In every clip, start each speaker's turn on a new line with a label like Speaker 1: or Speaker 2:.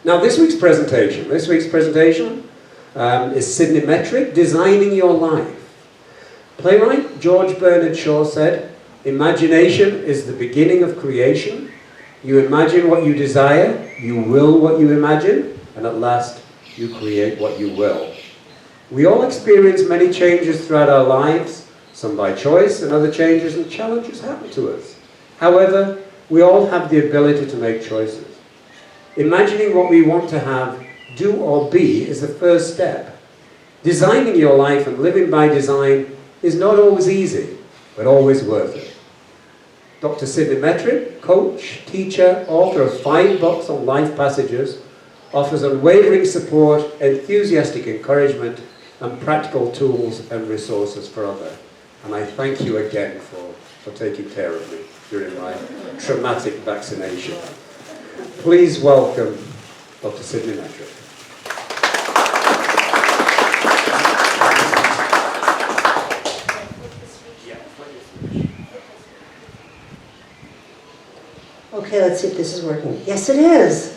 Speaker 1: Now this week's presentation is Sidney Metrick, Designing Your Life. Playwright George Bernard Shaw said, "Imagination is the beginning of creation. You imagine what you desire, you will what you imagine, and at last you create what you will." We all experience many changes throughout our lives, some by choice, and other changes and challenges happen to us. However, we all have the ability to make choices. Imagining what we want to have, do or be is the first step. Designing your life and living by design is not always easy, but always worth it. Dr. Sidney Metrick, coach, teacher, author of 5 books on life passages, offers unwavering support, enthusiastic encouragement, and practical tools and resources for others. And I thank you again for taking care of me during my traumatic vaccination. Please welcome Dr. Sidney Metrick.
Speaker 2: Okay, let's see if this is working. Yes, it is.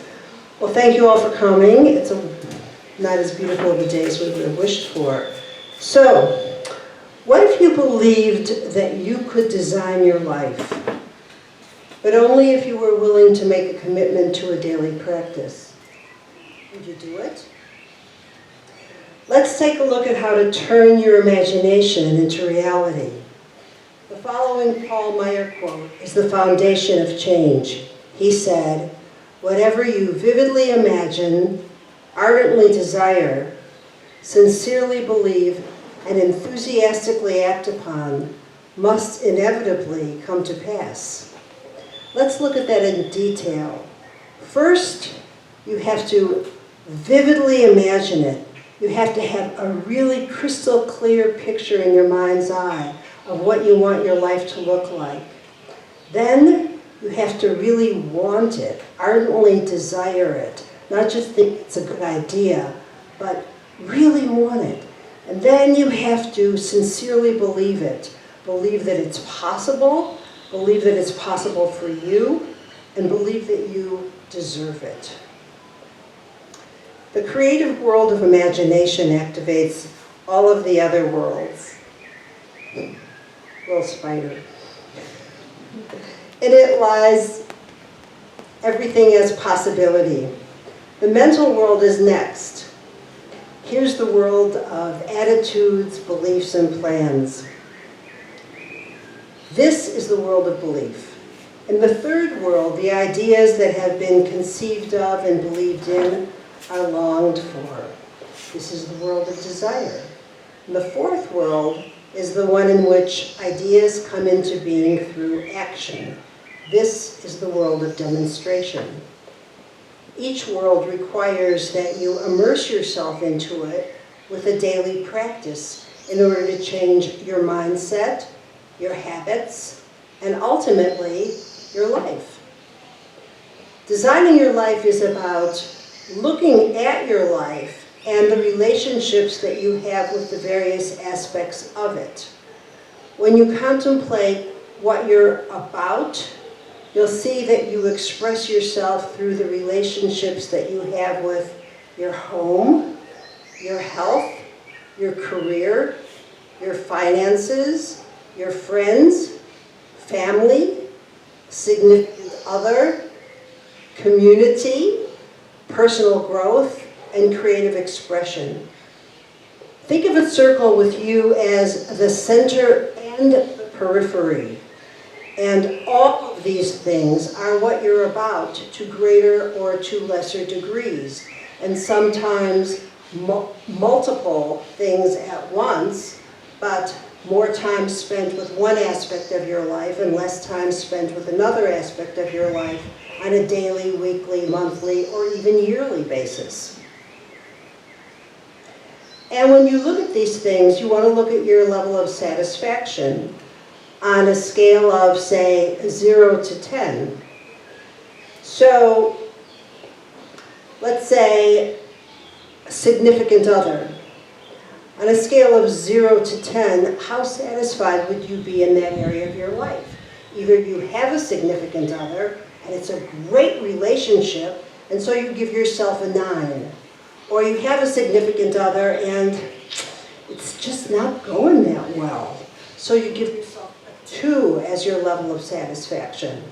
Speaker 2: Well, thank you all for coming. It's not as beautiful of a day as we would have wished for. So, what if you believed that you could design your life, but only if you were willing to make a commitment to a daily practice? Would you do it? Let's take a look at how to turn your imagination into reality. The following Paul Meyer quote is the foundation of change. He said, "Whatever you vividly imagine, ardently desire, sincerely believe, and enthusiastically act upon, must inevitably come to pass." Let's look at that in detail. First, you have to vividly imagine it. You have to have a really crystal clear picture in your mind's eye of what you want your life to look like. Then you have to really want it, ardently desire it. Not just think it's a good idea, but really want it. And then you have to sincerely believe it. Believe that it's possible, believe that it's possible for you, and believe that you deserve it. The creative world of imagination activates all of the other worlds. Little spider. In it lies everything as possibility. The mental world is next. Here's the world of attitudes, beliefs, and plans. This is the world of belief. In the third world, the ideas that have been conceived of and believed in are longed for. This is the world of desire. And the fourth world is the one in which ideas come into being through action. This is the world of demonstration. Each world requires that you immerse yourself into it with a daily practice in order to change your mindset, your habits, and ultimately, your life. Designing your life is about looking at your life and the relationships that you have with the various aspects of it. When you contemplate what you're about, you'll see that you express yourself through the relationships that you have with your home, your health, your career, your finances, your friends, family, significant other, community, personal growth, and creative expression. Think of a circle with you as the center and the periphery. And all of these things are what you're about to greater or to lesser degrees. And sometimes multiple things at once, but more time spent with one aspect of your life and less time spent with another aspect of your life on a daily, weekly, monthly, or even yearly basis. And when you look at these things, you want to look at your level of satisfaction on a scale of, say, 0 to 10. So, let's say significant other. On a scale of 0 to 10, how satisfied would you be in that area of your life? Either you have a significant other, and it's a great relationship, and so you give yourself a 9. Or you have a significant other, and it's just not going that well. So you give yourself a 2 as your level of satisfaction.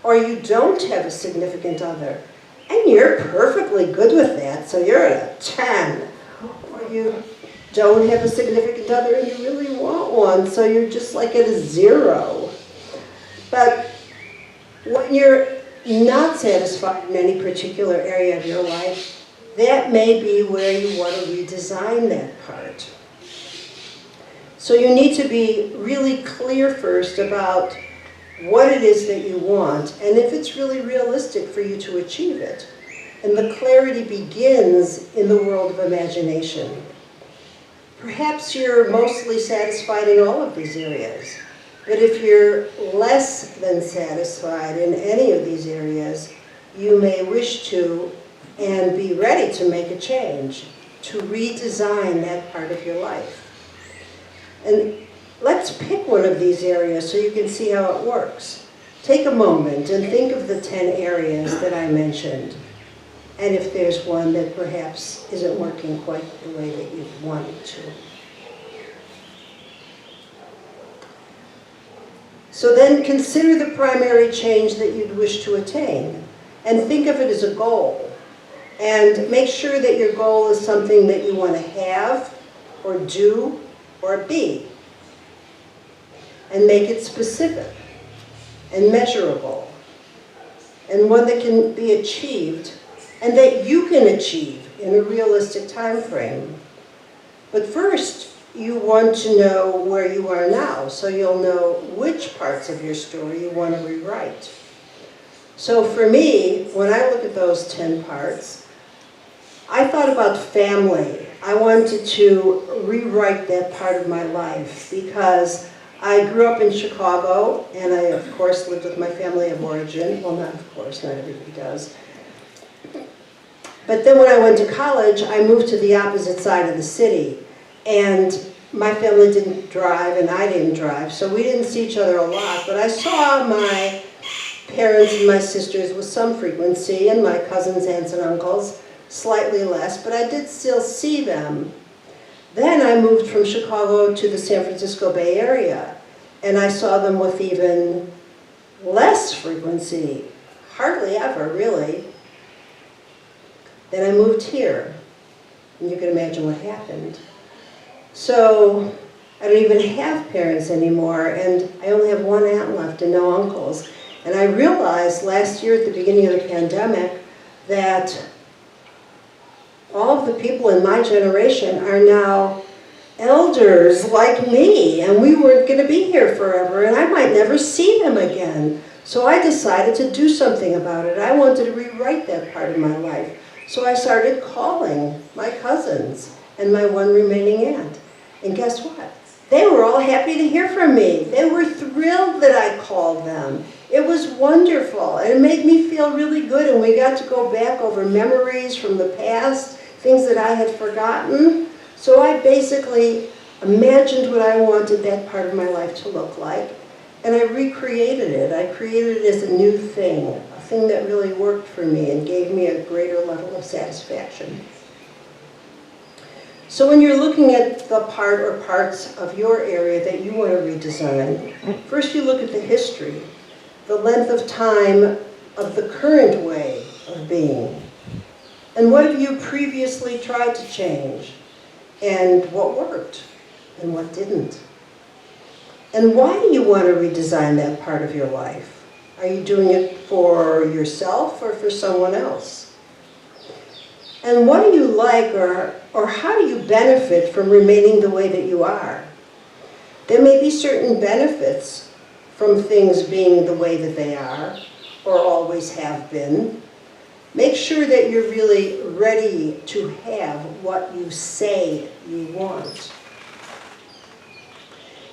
Speaker 2: Or you don't have a significant other, and you're perfectly good with that, so you're at a 10. Or you don't have a significant other and you really want one, so you're just like at a 0. But when you're not satisfied in any particular area of your life, that may be where you want to redesign that part. So you need to be really clear first about what it is that you want, and if it's really realistic for you to achieve it. And the clarity begins in the world of imagination. Perhaps you're mostly satisfied in all of these areas, but if you're less than satisfied in any of these areas, you may wish to and be ready to make a change, to redesign that part of your life. And let's pick one of these areas so you can see how it works. Take a moment and think of the 10 areas that I mentioned, and if there's one that perhaps isn't working quite the way that you want it to. So then consider the primary change that you'd wish to attain, and think of it as a goal. And make sure that your goal is something that you want to have, or do, or be. And make it specific and measurable, and one that can be achieved, and that you can achieve in a realistic time frame. But first, you want to know where you are now, so you'll know which parts of your story you want to rewrite. So for me, when I look at those 10 parts, I thought about family. I wanted to rewrite that part of my life because I grew up in Chicago, and I, of course, lived with my family of origin. Well, not of course, not everybody does. But then when I went to college, I moved to the opposite side of the city. And my family didn't drive, and I didn't drive, so we didn't see each other a lot. But I saw my parents and my sisters with some frequency, and my cousins, aunts, and uncles, slightly less, but I did still see them. Then I moved from Chicago to the San Francisco Bay Area, and I saw them with even less frequency, hardly ever, really. Then I moved here, and you can imagine what happened. So I don't even have parents anymore, and I only have one aunt left and no uncles. And I realized last year at the beginning of the pandemic that all of the people in my generation are now elders like me, and we weren't going to be here forever, and I might never see them again. So I decided to do something about it. I wanted to rewrite that part of my life. So I started calling my cousins and my one remaining aunt. And guess what? They were all happy to hear from me. They were thrilled that I called them. It was wonderful, and it made me feel really good, and we got to go back over memories from the past, things that I had forgotten. So I basically imagined what I wanted that part of my life to look like, and I recreated it. I created it as a new thing, a thing that really worked for me and gave me a greater level of satisfaction. So when you're looking at the part or parts of your area that you want to redesign, first you look at the history, the length of time of the current way of being. And what have you previously tried to change? And what worked? And what didn't? And why do you want to redesign that part of your life? Are you doing it for yourself or for someone else? And what do you like, or how do you benefit from remaining the way that you are? There may be certain benefits from things being the way that they are, or always have been. Make sure that you're really ready to have what you say you want.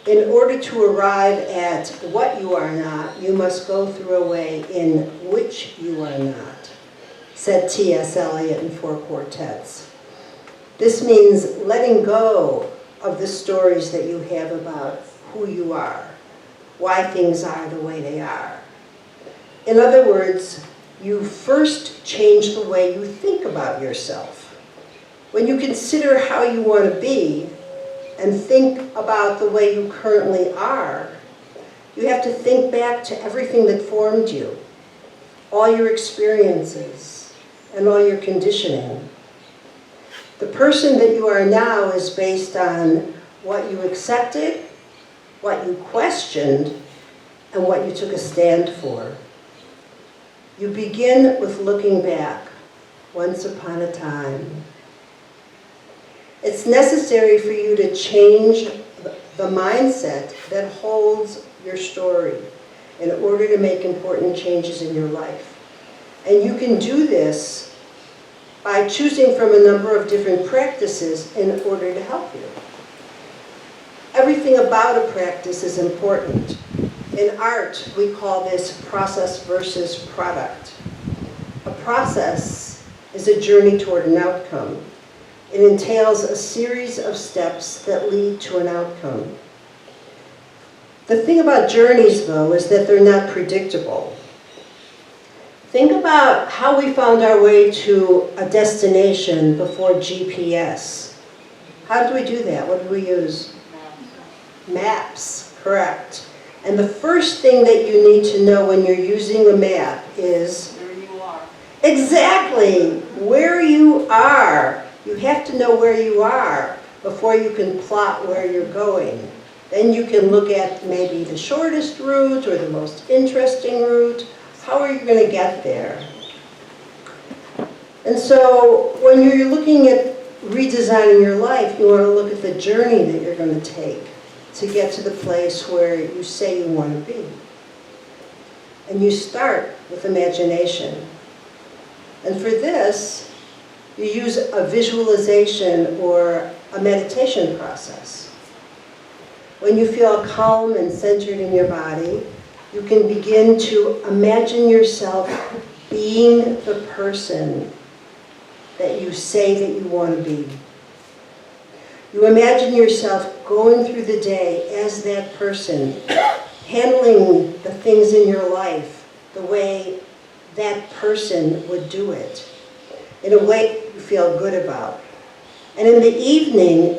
Speaker 2: In order to arrive at what you are not, you must go through a way in which you are not, said T.S. Eliot in 4 Quartets. This means letting go of the stories that you have about who you are. why things are the way they are. In other words, you first change the way you think about yourself. When you consider how you want to be and think about the way you currently are, you have to think back to everything that formed you, all your experiences, and all your conditioning. The person that you are now is based on what you accepted, what you questioned, and what you took a stand for. You begin with looking back, once upon a time. It's necessary for you to change the mindset that holds your story in order to make important changes in your life. And you can do this by choosing from a number of different practices in order to help you. Everything about a practice is important. In art, we call this process versus product. A process is a journey toward an outcome. It entails a series of steps that lead to an outcome. The thing about journeys, though, is that they're not predictable. Think about how we found our way to a destination before GPS. How did we do that? What did we use? Maps, correct. And the first thing that you need to know when you're using a map is
Speaker 3: Where you are.
Speaker 2: exactly where you are. You have to know where you are before you can plot where you're going. Then you can look at maybe the shortest route or the most interesting route. How are you going to get there? And so when you're looking at redesigning your life, you want to look at the journey that you're going to take to get to the place where you say you want to be. And you start with imagination. And for this, you use a visualization or a meditation process. When you feel calm and centered in your body, you can begin to imagine yourself being the person that you say that you want to be. You imagine yourself going through the day as that person, handling the things in your life the way that person would do it, in a way you feel good about. And in the evening,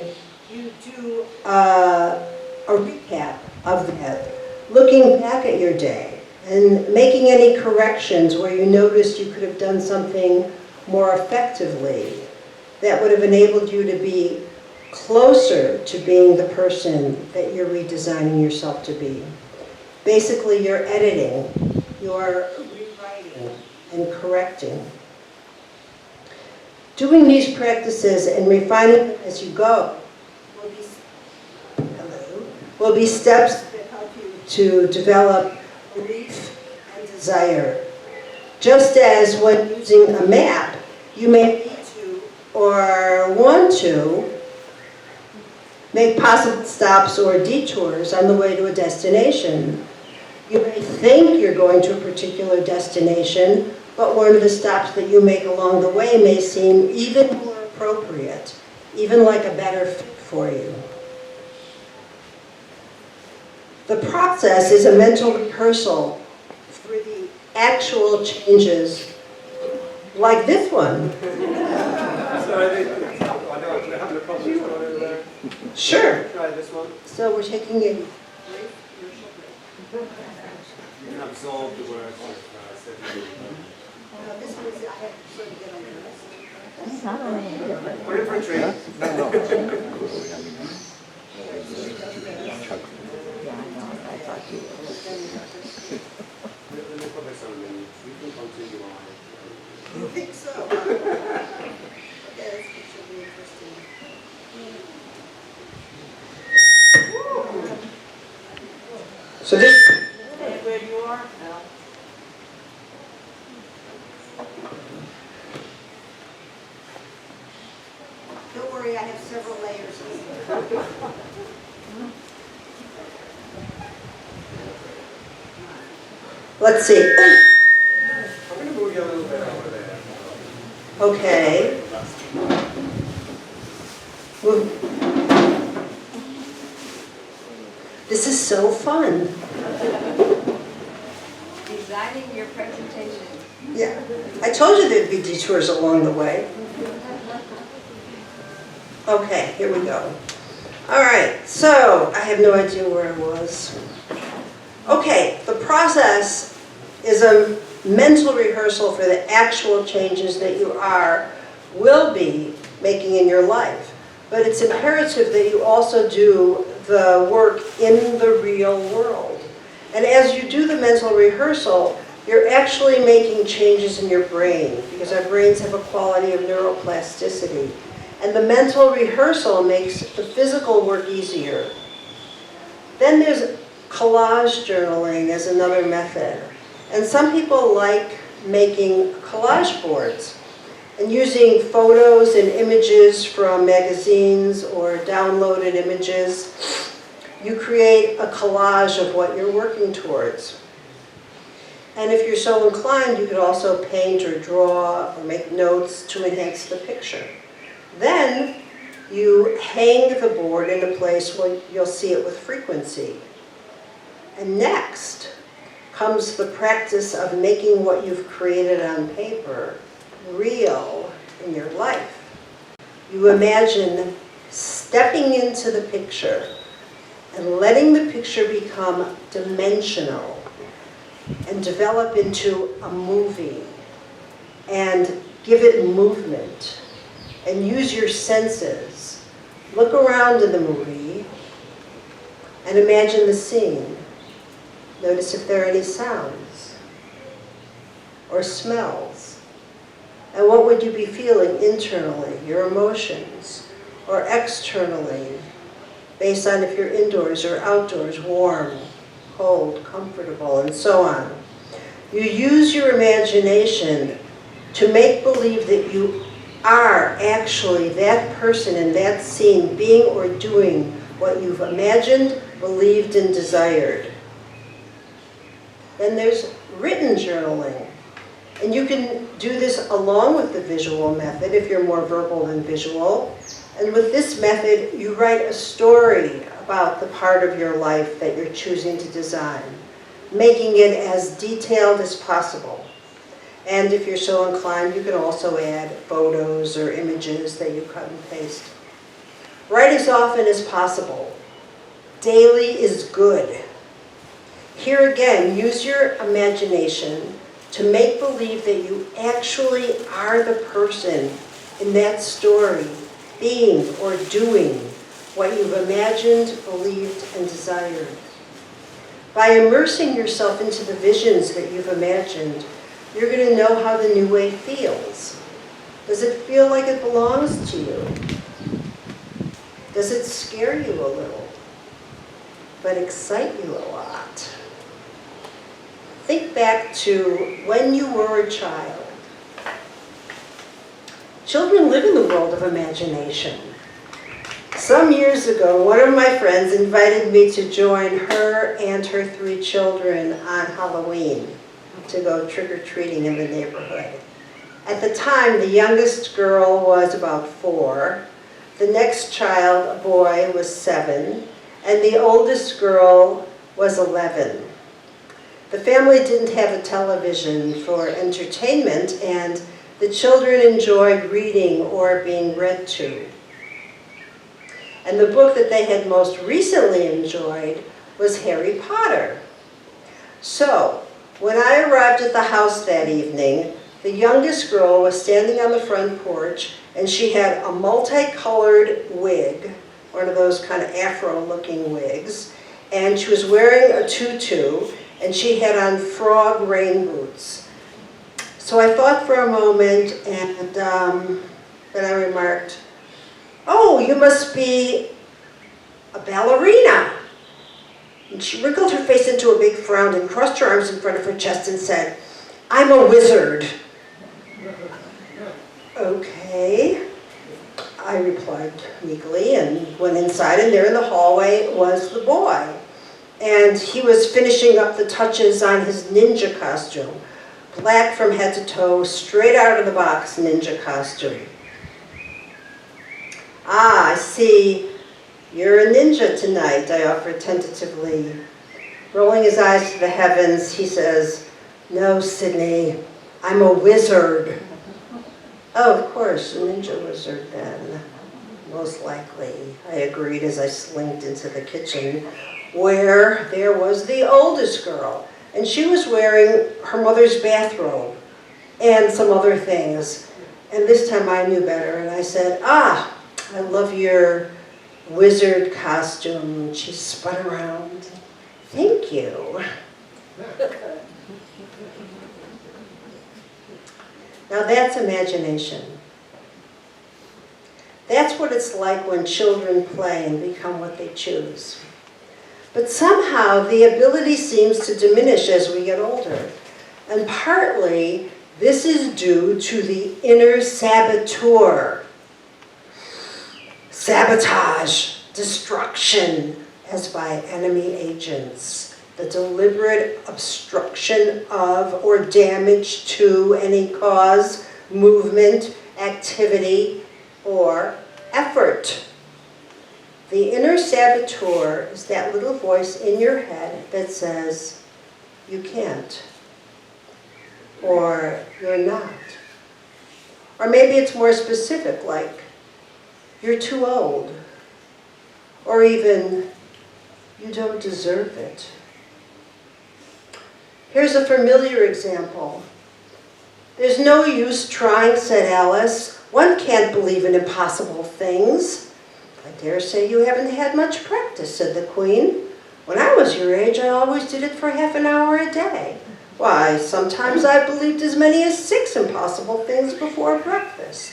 Speaker 2: you do a recap of that, looking back at your day and making any corrections where you noticed you could have done something more effectively that would have enabled you to be closer to being the person that you're redesigning yourself to be. Basically, you're editing, you're rewriting and correcting. Doing these practices and refining them as you go will be steps that help you to develop belief and desire. Just as when using a map, you may need to or want to make possible stops or detours on the way to a destination. You may think you're going to a particular destination, but one of the stops that you make along the way may seem even more appropriate, even like a better fit for you. The process is a mental rehearsal for the actual changes, like this one. Sure.
Speaker 1: Try this one.
Speaker 2: So we're taking a
Speaker 1: You can absorb the words
Speaker 2: this was, I had to sort of get on the list.
Speaker 4: It's not only a different.
Speaker 1: Put it for a treat.
Speaker 4: Yeah, I know, I thought you
Speaker 1: Let me put this on and we can continue on.
Speaker 2: You think so? Yes, it should be interesting. So this.
Speaker 3: Where you are now.
Speaker 2: Don't worry, I have several layers. Let's see.
Speaker 1: I'm going to move you a little bit over there.
Speaker 2: Okay. This is so fun.
Speaker 3: your presentation.
Speaker 2: Yeah, I told you there'd be detours along the way. Okay, here we go. All right, so I have no idea where I was. Okay, the process is a mental rehearsal for the actual changes that you will be making in your life. But it's imperative that you also do the work in the real world. And as you do the mental rehearsal, you're actually making changes in your brain, because our brains have a quality of neuroplasticity. And the mental rehearsal makes the physical work easier. Then there's collage journaling as another method. And some people like making collage boards and using photos and images from magazines or downloaded images. You create a collage of what you're working towards. And if you're so inclined, you could also paint or draw or make notes to enhance the picture. Then you hang the board in a place where you'll see it with frequency. And next comes the practice of making what you've created on paper real in your life. You imagine stepping into the picture and letting the picture become dimensional and develop into a movie and give it movement and use your senses. Look around in the movie and imagine the scene. Notice if there are any sounds or smells. And what would you be feeling internally, your emotions, or externally, based on if you're indoors or outdoors, warm, cold, comfortable, and so on. You use your imagination to make believe that you are actually that person in that scene being or doing what you've imagined, believed, and desired. Then there's written journaling. And you can do this along with the visual method if you're more verbal than visual. And with this method, you write a story about the part of your life that you're choosing to design, making it as detailed as possible. And if you're so inclined, you can also add photos or images that you cut and paste. Write as often as possible. Daily is good. Here again, use your imagination to make believe that you actually are the person in that story, being or doing what you've imagined, believed, and desired. By immersing yourself into the visions that you've imagined, you're going to know how the new way feels. Does it feel like it belongs to you? Does it scare you a little, but excite you a lot? Think back to when you were a child. Children live in the world of imagination. Some years ago, one of my friends invited me to join her and her 3 children on Halloween to go trick-or-treating in the neighborhood. At the time, the youngest girl was about 4, the next child, a boy, was 7, and the oldest girl was 11. The family didn't have a television for entertainment, and the children enjoyed reading or being read to. And the book that they had most recently enjoyed was Harry Potter. So, when I arrived at the house that evening, the youngest girl was standing on the front porch, and she had a multicolored wig, one of those kind of afro-looking wigs, and she was wearing a tutu, and she had on frog rain boots. So I thought for a moment, and then I remarked, "Oh, you must be a ballerina." And she wrinkled her face into a big frown and crossed her arms in front of her chest and said, "I'm a wizard." "Okay," I replied meekly, and went inside, and there in the hallway was the boy. And he was finishing up the touches on his ninja costume. Black from head to toe, straight out of the box ninja costume. "Ah, I see. You're a ninja tonight," I offered tentatively. Rolling his eyes to the heavens, he says, No, Sydney, I'm a wizard. Oh, of course, a ninja wizard then. Most likely, I agreed as I slinked into the kitchen, where there was the oldest girl, and she was wearing her mother's bathrobe and some other things. And this time I knew better, and I said, "Ah, I love your wizard costume." She spun around. "Thank you." Now that's imagination. That's what it's like when children play and become what they choose. But somehow the ability seems to diminish as we get older. And partly this is due to the inner saboteur. Sabotage, destruction, as by enemy agents. The deliberate obstruction of or damage to any cause, movement, activity, or effort. The inner saboteur is that little voice in your head that says, "You can't," or "You're not." Or maybe it's more specific, like, "You're too old," or even, "You don't deserve it." Here's a familiar example. "There's no use trying," said Alice. "One can't believe in impossible things." "I dare say you haven't had much practice," said the Queen. "When I was your age, I always did it for half an hour a day. Why, sometimes I believed as many as 6 impossible things before breakfast."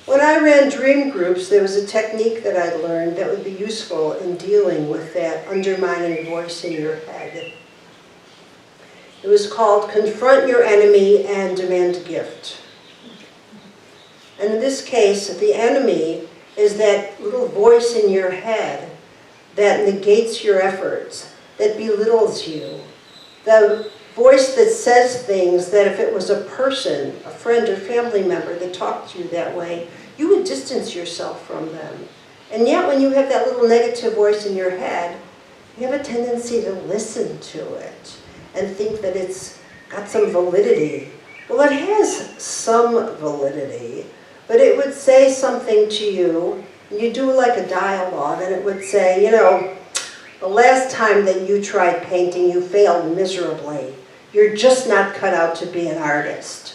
Speaker 2: When I ran dream groups, there was a technique that I learned that would be useful in dealing with that undermining voice in your head. It was called "Confront Your Enemy and Demand a Gift." And in this case, the enemy is that little voice in your head that negates your efforts, that belittles you. The voice that says things that if it was a person, a friend or family member that talked to you that way, you would distance yourself from them. And yet when you have that little negative voice in your head, you have a tendency to listen to it and think that it's got some validity. Well, it has some validity, but it would say something to you, and you do like a dialogue, and it would say, "You know, the last time that you tried painting, you failed miserably. You're just not cut out to be an artist."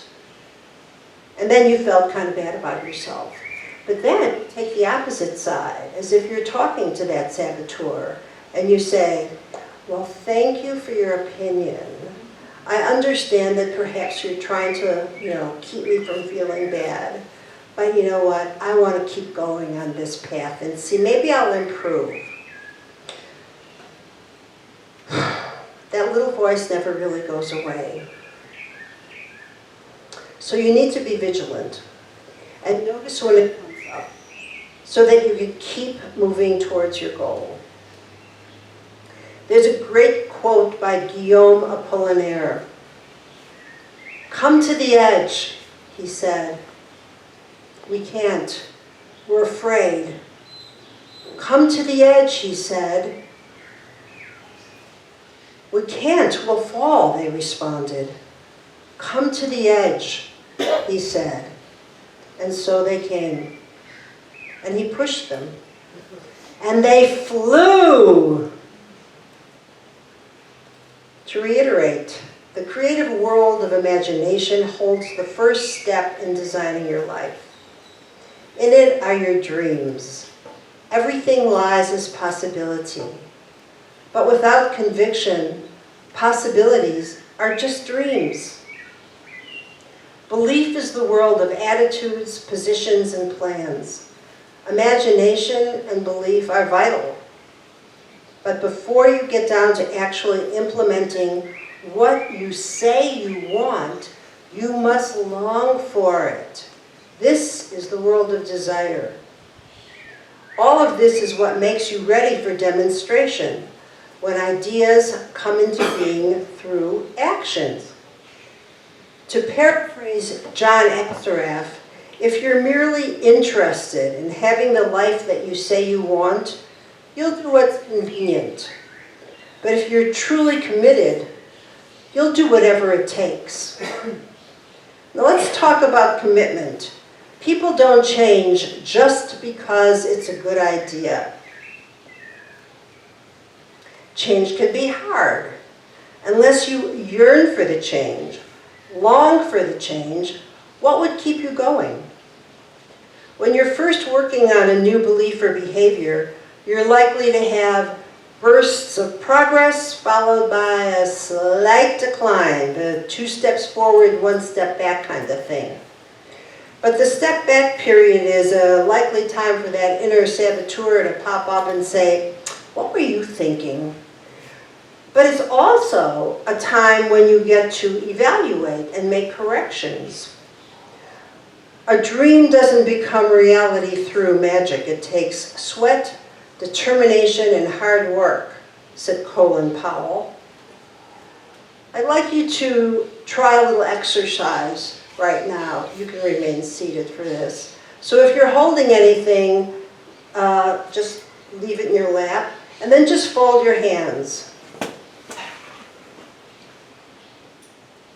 Speaker 2: And then you felt kind of bad about yourself. But then take the opposite side, as if you're talking to that saboteur, and you say, "Well, thank you for your opinion. I understand that perhaps you're trying to, keep me from feeling bad. But you know what? I want to keep going on this path and see, maybe I'll improve." That little voice never really goes away. So you need to be vigilant and notice when it comes up so that you can keep moving towards your goal. There's a great quote by Guillaume Apollinaire. "Come to the edge," he said. "We can't. We're afraid." "Come to the edge," he said. "We can't. We'll fall," they responded. "Come to the edge," he said. And so they came. And he pushed them. And they flew. To reiterate, the creative world of imagination holds the first step in designing your life. In it are your dreams. Everything lies as possibility. But without conviction, possibilities are just dreams. Belief is the world of attitudes, positions, and plans. Imagination and belief are vital. But before you get down to actually implementing what you say you want, you must long for it. This is the world of desire. All of this is what makes you ready for demonstration, when ideas come into being through actions. To paraphrase John Assaraf, if you're merely interested in having the life that you say you want, you'll do what's convenient. But if you're truly committed, you'll do whatever it takes. Now let's talk about commitment. People don't change just because it's a good idea. Change can be hard. Unless you yearn for the change, long for the change, what would keep you going? When you're first working on a new belief or behavior, you're likely to have bursts of progress followed by a slight decline, the 2 steps forward, 1 step back kind of thing. But the step back period is a likely time for that inner saboteur to pop up and say, "What were you thinking?" But it's also a time when you get to evaluate and make corrections. A dream doesn't become reality through magic. It takes sweat, determination, and hard work, said Colin Powell. I'd like you to try a little exercise right now. You can remain seated for this. So if you're holding anything, just leave it in your lap, and then just fold your hands.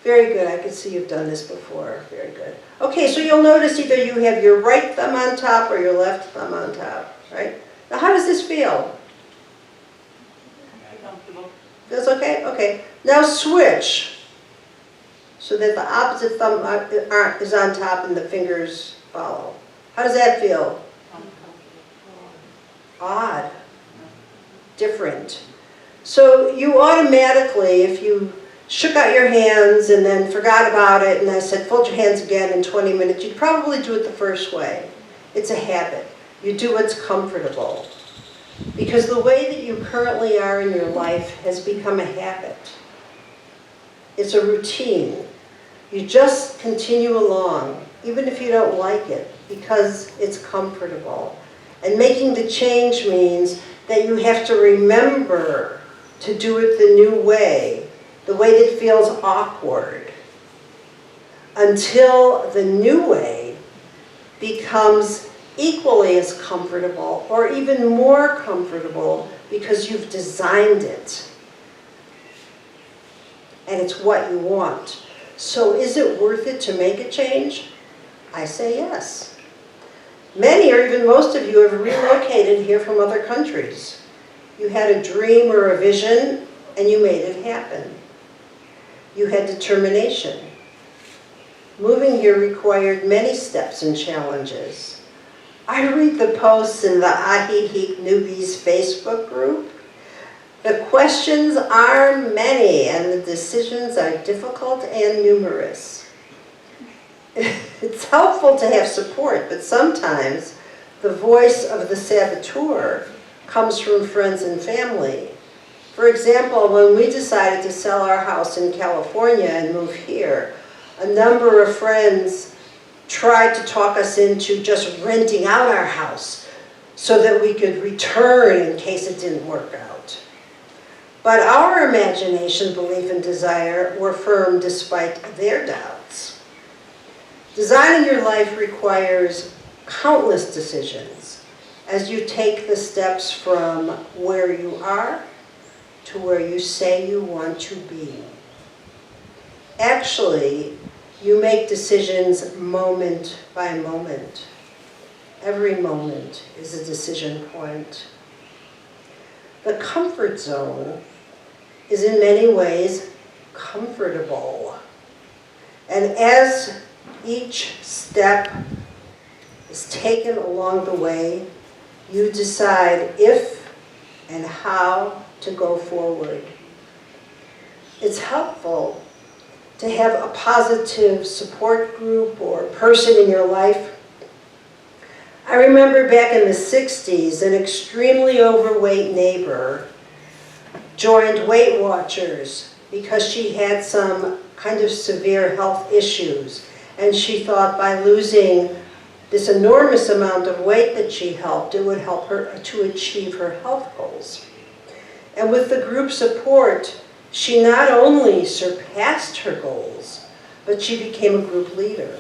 Speaker 2: Very good, I can see you've done this before, very good. Okay, so you'll notice either you have your right thumb on top or your left thumb on top, right? Now how does this feel?
Speaker 3: Comfortable.
Speaker 2: Feels okay? Okay. Now switch so that the opposite thumb is on top and the fingers follow. How does that feel? Odd. Different. So you automatically, if you shook out your hands and then forgot about it and I said fold your hands again in 20 minutes, you'd probably do it the first way. It's a habit. You do what's comfortable. Because the way that you currently are in your life has become a habit. It's a routine. You just continue along, even if you don't like it, because it's comfortable. And making the change means that you have to remember to do it the new way, the way that feels awkward, until the new way becomes equally as comfortable or even more comfortable because you've designed it. And it's what you want. So is it worth it to make a change? I say yes. Many or even most of you have relocated here from other countries. You had a dream or a vision and you made it happen. You had determination. Moving here required many steps and challenges. I read the posts in the Ahihi Newbies Facebook group. The questions are many and the decisions are difficult and numerous. It's helpful to have support, but sometimes the voice of the saboteur comes from friends and family. For example, when we decided to sell our house in California and move here, a number of friends tried to talk us into just renting out our house so that we could return in case it didn't work out. But our imagination, belief, and desire were firm despite their doubts. Designing your life requires countless decisions as you take the steps from where you are to where you say you want to be. Actually, you make decisions moment by moment. Every moment is a decision point. The comfort zone is in many ways comfortable. And as each step is taken along the way, you decide if and how to go forward. It's helpful to have a positive support group or person in your life. I remember back in the 60s, an extremely overweight neighbor joined Weight Watchers because she had some kind of severe health issues. And she thought by losing this enormous amount of weight that she helped, it would help her to achieve her health goals. And with the group support, she not only surpassed her goals, but she became a group leader.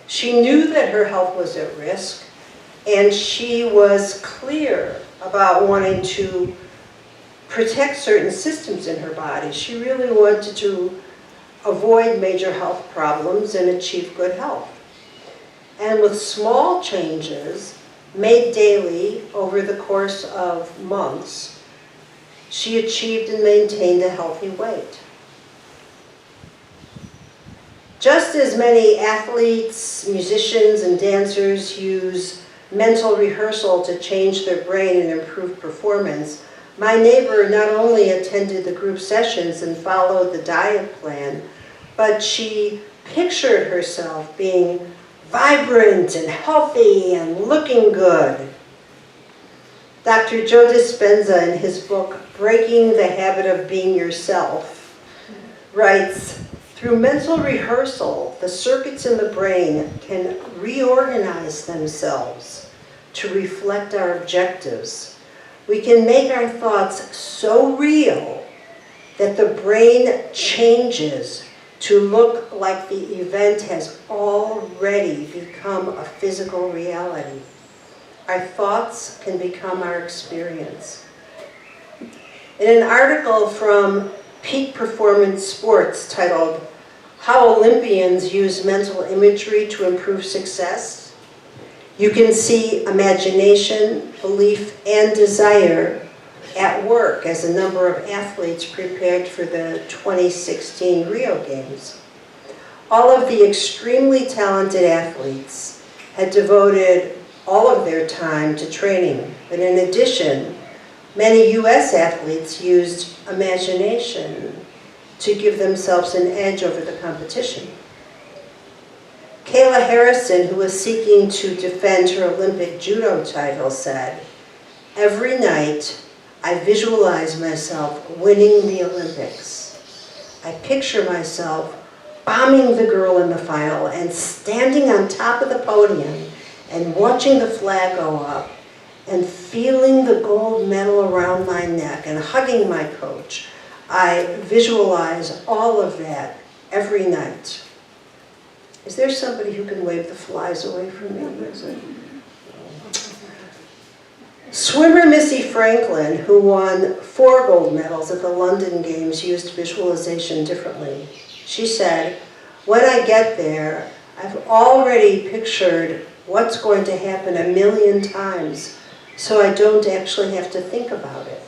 Speaker 2: She knew that her health was at risk, and she was clear about wanting to protect certain systems in her body. She really wanted to avoid major health problems and achieve good health. And with small changes made daily over the course of months, she achieved and maintained a healthy weight. Just as many athletes, musicians, and dancers use mental rehearsal to change their brain and improve performance, my neighbor not only attended the group sessions and followed the diet plan, but she pictured herself being vibrant and healthy and looking good. Dr. Joe Dispenza, in his book, Breaking the Habit of Being Yourself, writes, through mental rehearsal, the circuits in the brain can reorganize themselves to reflect our objectives. We can make our thoughts so real that the brain changes to look like the event has already become a physical reality. Our thoughts can become our experience. In an article from Peak Performance Sports titled, How Olympians Use Mental Imagery to Improve Success, you can see imagination, belief, and desire at work as a number of athletes prepared for the 2016 Rio Games. All of the extremely talented athletes had devoted all of their time to training, but in addition, many US athletes used imagination to give themselves an edge over the competition. Kayla Harrison, who was seeking to defend her Olympic judo title, said, every night I visualize myself winning the Olympics. I picture myself bombing the girl in the final and standing on top of the podium and watching the flag go up and feeling the gold medal around my neck and hugging my coach. I visualize all of that every night. Is there somebody who can wave the flies away from me? Swimmer Missy Franklin, who won 4 gold medals at the London Games, used visualization differently. She said, when I get there, I've already pictured what's going to happen 1,000,000 times, so I don't actually have to think about it.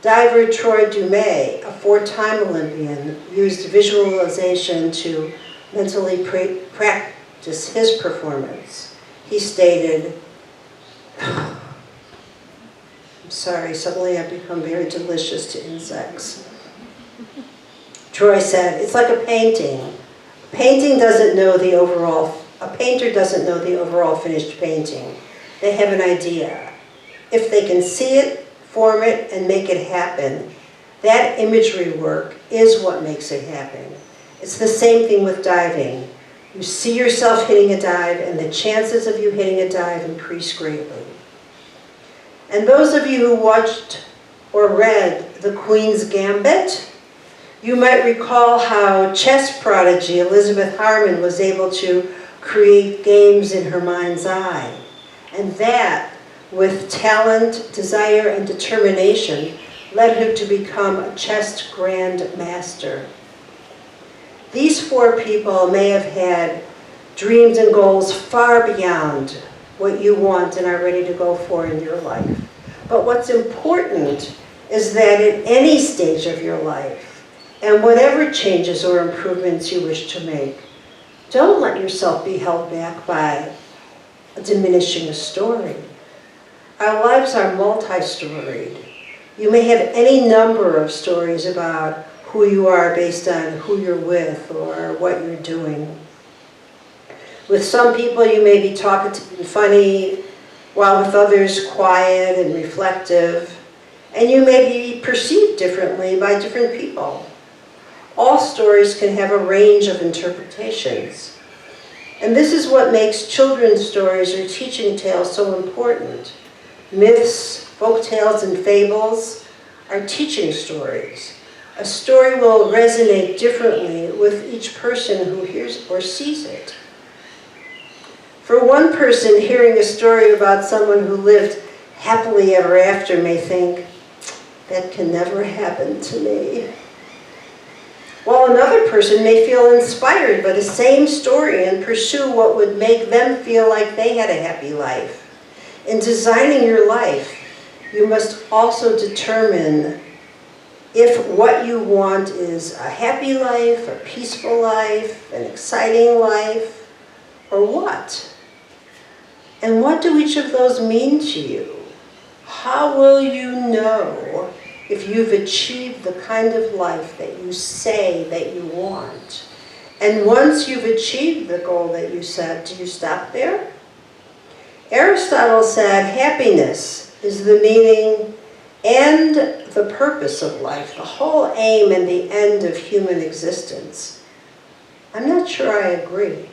Speaker 2: Diver Troy Dumais, a 4-time Olympian, used visualization to mentally practice his performance. He stated, I'm sorry, suddenly I've become very delicious to insects. Troy said, it's like a painting. A painter doesn't know the overall finished painting. They have an idea. If they can see it, form it, and make it happen, that imagery work is what makes it happen. It's the same thing with diving. You see yourself hitting a dive, and the chances of you hitting a dive increase greatly. And those of you who watched or read The Queen's Gambit, you might recall how chess prodigy Elizabeth Harmon was able to create games in her mind's eye. And that, with talent, desire, and determination, led her to become a chess grand master. These 4 people may have had dreams and goals far beyond what you want and are ready to go for in your life. But what's important is that at any stage of your life, and whatever changes or improvements you wish to make, don't let yourself be held back by diminishing a story. Our lives are multi-storied. You may have any number of stories about who you are based on who you're with or what you're doing. With some people you may be talkative and funny, while with others quiet and reflective, and you may be perceived differently by different people. All stories can have a range of interpretations. And this is what makes children's stories or teaching tales so important. Myths, folk tales, and fables are teaching stories. A story will resonate differently with each person who hears or sees it. For one person, hearing a story about someone who lived happily ever after may think, That can never happen to me. While another person may feel inspired by the same story and pursue what would make them feel like they had a happy life. In designing your life, you must also determine if what you want is a happy life, a peaceful life, an exciting life, or what? And what do each of those mean to you? How will you know if you've achieved the kind of life that you say that you want? And once you've achieved the goal that you set, do you stop there? Aristotle said happiness is the meaning and the purpose of life, the whole aim and the end of human existence. I'm not sure I agree.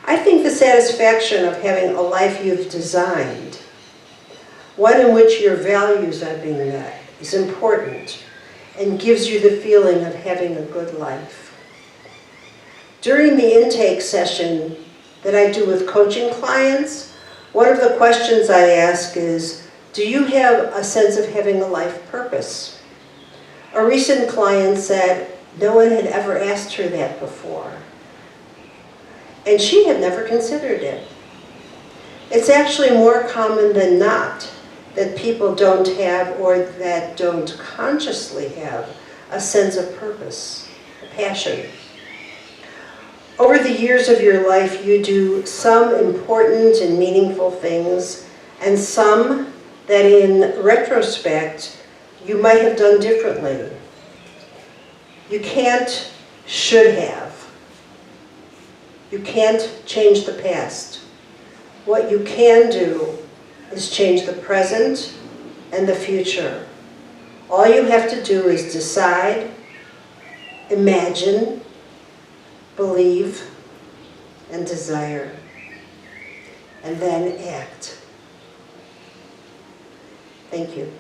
Speaker 2: I think the satisfaction of having a life you've designed, one in which your values are being met, is important and gives you the feeling of having a good life. During the intake session that I do with coaching clients, one of the questions I ask is, do you have a sense of having a life purpose? A recent client said no one had ever asked her that before, and she had never considered it. It's actually more common than not that people don't have, or that don't consciously have, a sense of purpose, a passion. Over the years of your life, you do some important and meaningful things, and some that in retrospect, you might have done differently. You can't should have. You can't change the past. What you can do is change the present and the future. All you have to do is decide, imagine, believe, and desire, and then act. Thank you.